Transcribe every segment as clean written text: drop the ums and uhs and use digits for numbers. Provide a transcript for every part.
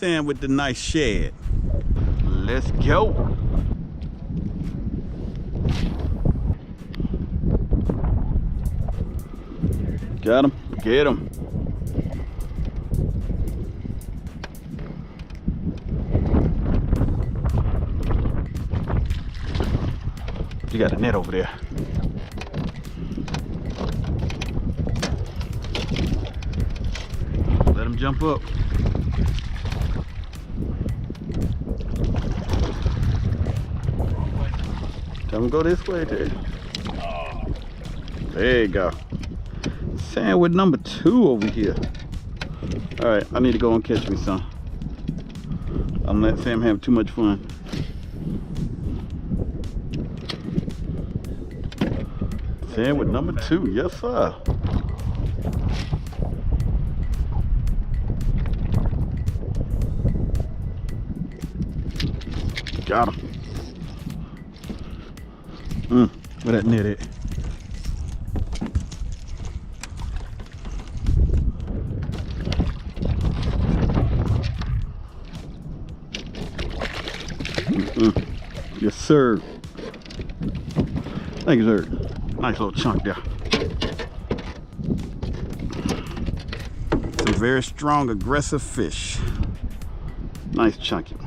stand with the nice shad. Let's go. Got him. Get him. You got a net over there. Let him jump up. Tell him go this way, Ted. There you go. Sandwich number 2 over here. All right, I need to go and catch me some. I'm letting Sam have too much fun. Sandwich number 2, yes sir. Got him. Where that net at? Yes sir. Thank you sir. Nice little chunk there. Some very strong, aggressive fish. Nice chunky one.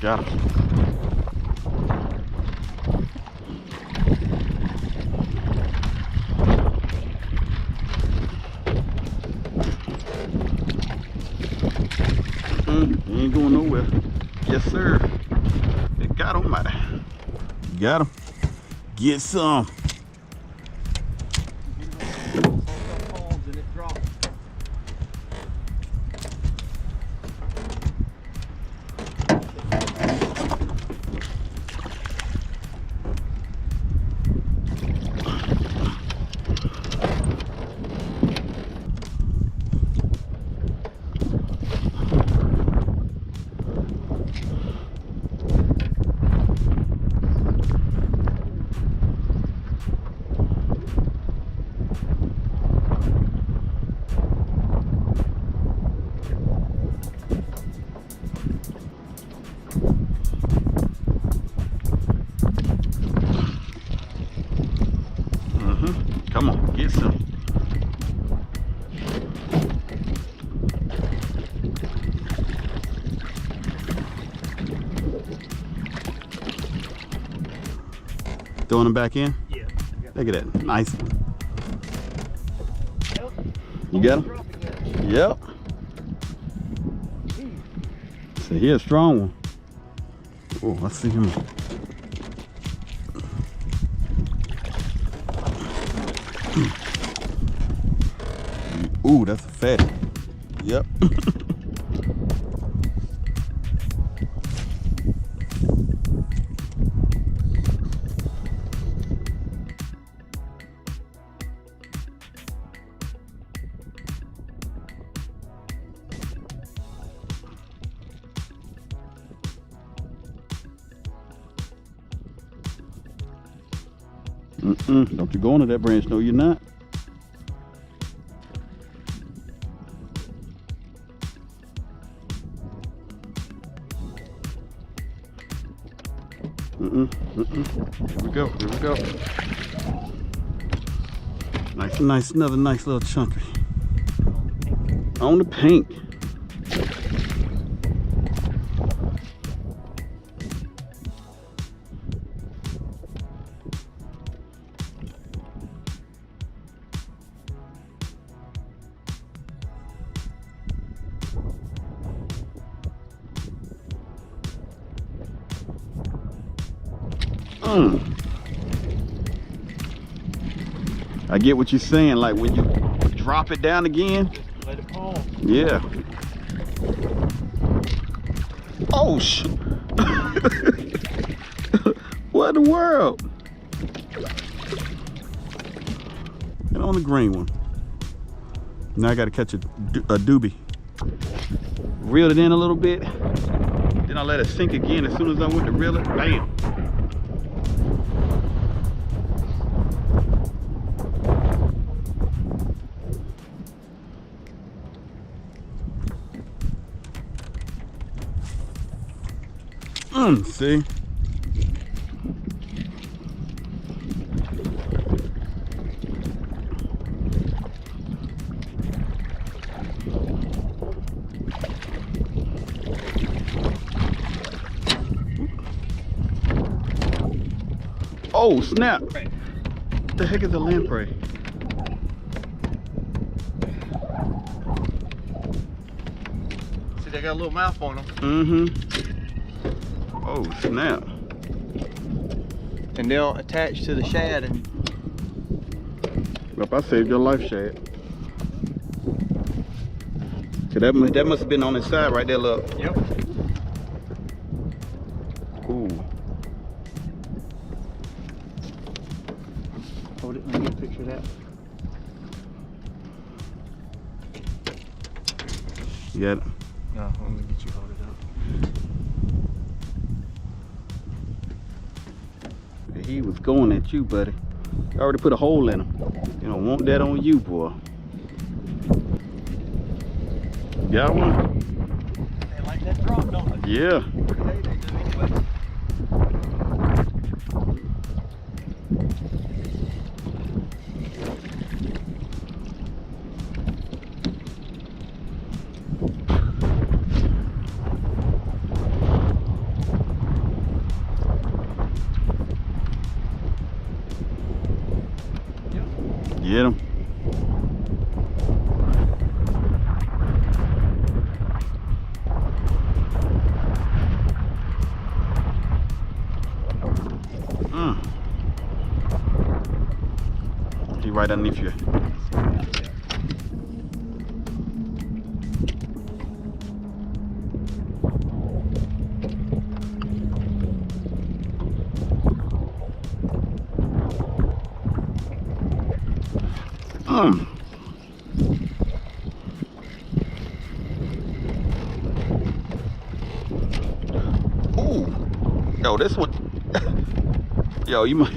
Got him. He ain't going nowhere. Yes, sir. It got him, mighty. Got him. Get some. Come on, get some. Throwing them back in? Yeah. Look at that. Nice one. You got him? Yep. So here's a strong one. Oh, I see him. Ooh, that's a fatty. Yep. Don't you go into that branch. No, you're not. Here we go, here we go. Nice, another nice little chunky. On the pink. I get what you're saying, like when you drop it down again. Let it fall. Yeah. Oh shit. What in the world? Get on the green one. Now I gotta catch a doobie. Reel it in a little bit. Then I let it sink again. As soon as I went to reel it, bam. See? Oh, snap. What the heck is a lamprey? See, they got a little mouth on them. Mm-hmm. Oh, snap. And they'll attach to the shad and... Yep, I saved your life, Shad. So that must have been on his side right there, look. Yep. Ooh. Hold it, let me get a picture of that. You got it? No, let me get you hold it up. He was going at you, buddy. I already put a hole in him. You don't want that on you, boy. Got one? They like that drop, don't they? Yeah. Hey, they do anyway. Get him. He right underneath you. Ooh. Yo, this one. Yo, you might.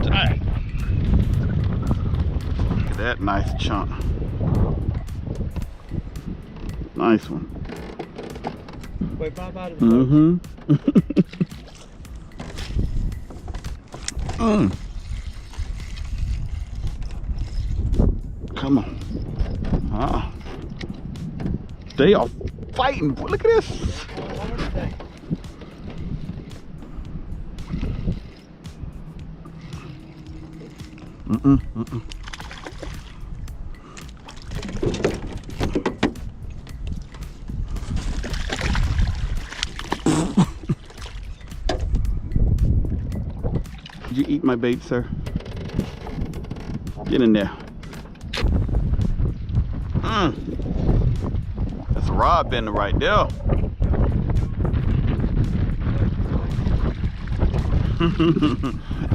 Dang. Look at that nice chunk. Nice one. Wait, bye-bye to the Mm-hmm. Come on. They are fighting. Look at this. Did you eat my bait, sir? Get in there. That's a rod bender right there.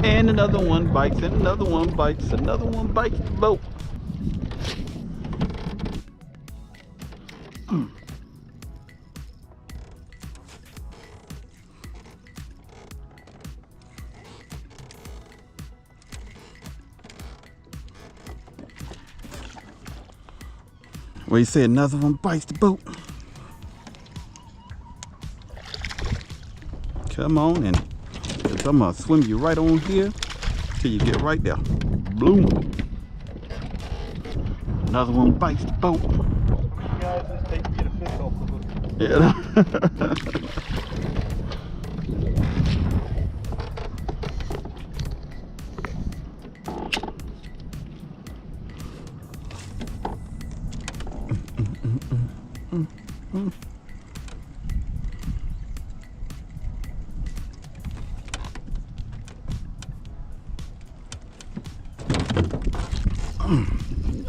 And another one bites, and another one bites, another one bites the boat. Well, you say another one bites the boat. Come on, and I'm gonna swim you right on here till you get right there. Bloom. Another one bites the boat. Guys, let's take get a fish off the hook. Yeah.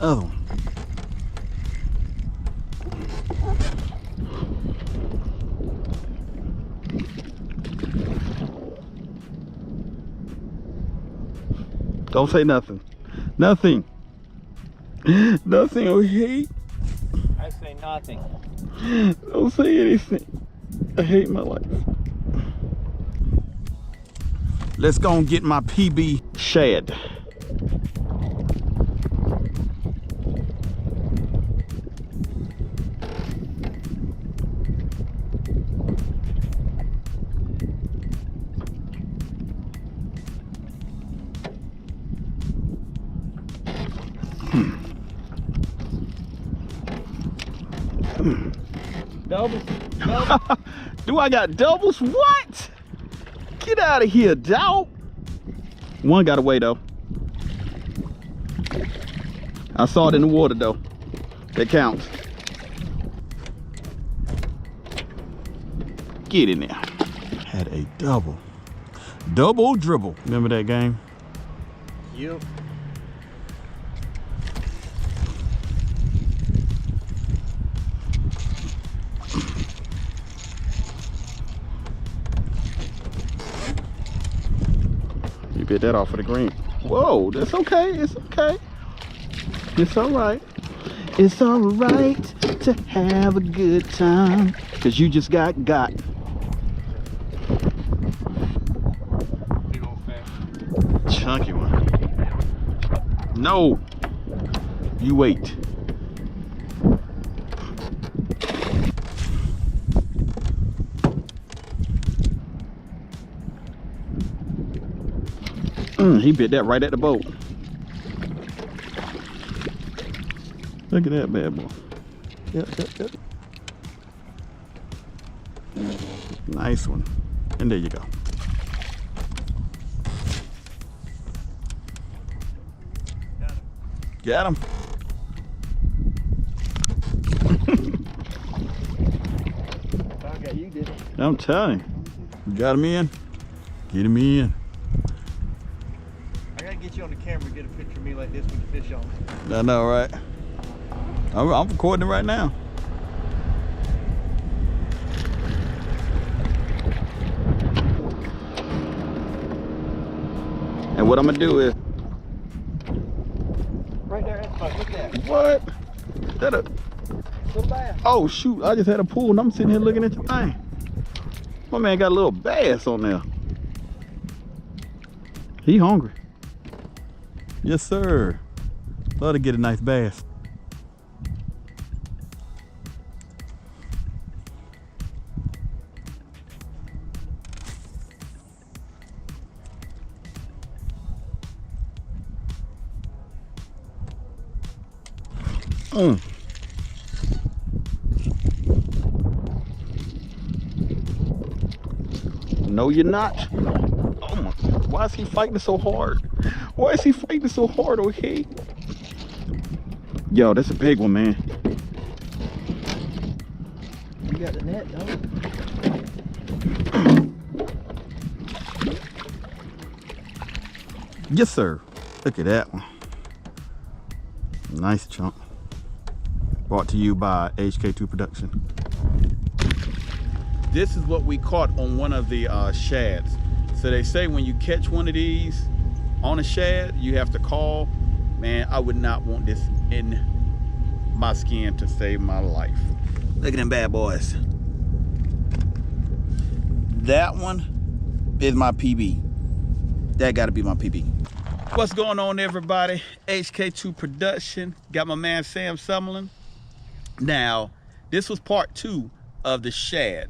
Other one. Don't say nothing. Nothing. Nothing. Oh, hate. I say nothing. Don't say anything. I hate my life. Let's go and get my PB shad. doubles. Do I got doubles? What? Get out of here, dog. One got away though. I saw it in the water though. That counts. Get in there. Had a double. Double dribble. Remember that game? Yep. You bit that off of the green. Whoa, that's okay. It's okay. It's all right. It's all right to have a good time, cause you just got. Big old fat. Chunky one. No. You wait. He bit that right at the boat. Look at that bad boy. Yep. Nice one. And there you go. Got him. I got you, did it. I'm telling you. Got him in. Get him in. I gotta get you on the camera and get a picture of me like this with the fish on. I know, right? I'm recording it right now. And what I'm gonna do is Right there, that's fun. Look at that. what? That a Little bass. oh shoot! I just had a pool and I'm sitting here looking at the thing. My man got a little bass on there. He hungry. Yes, sir. Love to get a nice bass. No, you're not. Oh my, why is he fighting so hard? Why is he fighting so hard, okay? Yo, that's a big one, man. You got the net, don't you? Yes, sir. Look at that one. Nice chunk. Brought to you by HK2 Production. This is what we caught on one of the shads. So they say when you catch one of these on a shad, you have to call. Man, I would not want this in my skin to save my life. Look at them bad boys. That one is my PB. That gotta be my PB. What's going on, everybody? HK2 Production. Got my man Sam Summerlin. Now, this was part 2 of the shad.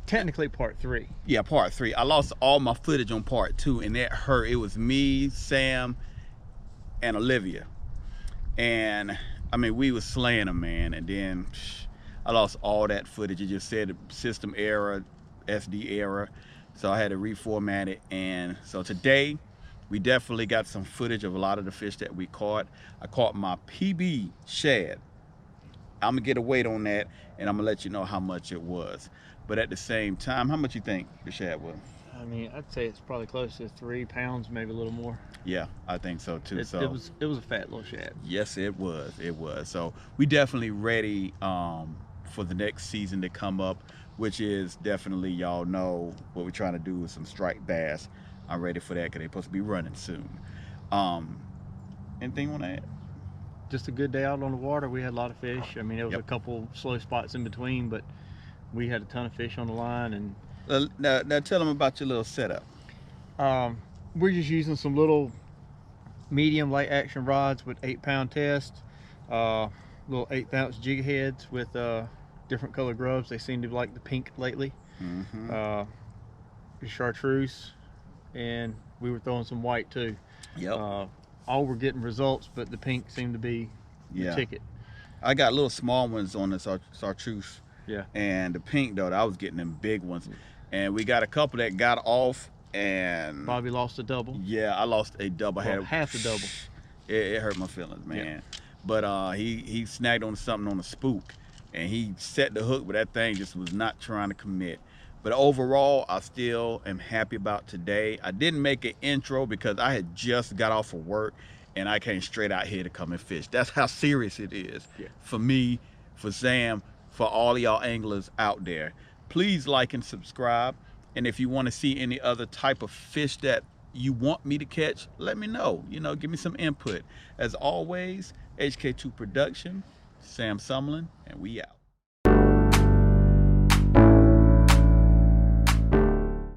Technically part 3. Yeah, part 3. I lost all my footage on part 2 and that hurt. It was me, Sam, and Olivia. And I mean, we was slaying them, man. And then I lost all that footage. It just said system error, SD error. So I had to reformat it. And so today, we definitely got some footage of a lot of the fish that we caught. I caught my PB shad. I'm gonna get a weight on that and I'm gonna let you know how much it was. But at the same time, how much you think the shad was? I mean, I'd say it's probably close to 3 pounds, maybe a little more. Yeah, I think so too. It was a fat little shad. Yes, it was. It was. So we definitely ready for the next season to come up, which is definitely, y'all know what we're trying to do with some striped bass. I'm ready for that because they're supposed to be running soon. Anything you want to add? Just a good day out on the water. We had a lot of fish. I mean, there was Yep. a couple slow spots in between, but we had a ton of fish on the line. And Now tell them about your little setup. we're just using some little medium light action rods with 8-pound test, little 1/8 ounce jig heads with different color grubs. They seem to like the pink lately. Chartreuse, and we were throwing some white too. Yep. All were getting results, but the pink seemed to be the ticket. I got little small ones on the chartreuse Yeah. And the pink though, I was getting them big ones. And we got a couple that got off, and Bobby lost a double. yeah, I lost a double. Well, half the double. It hurt my feelings, man. But he snagged on something on a spook, and he set the hook, but that thing just was not trying to commit. But overall, I still am happy about today. I didn't make an intro because I had just got off of work, and I came straight out here to come and fish. That's how serious it is for me, for Sam, for all of y'all anglers out there. Please like and subscribe. And if you want to see any other type of fish that you want me to catch, let me know. You know, give me some input. As always, HK2 Production, Sam Sumlin, and we out.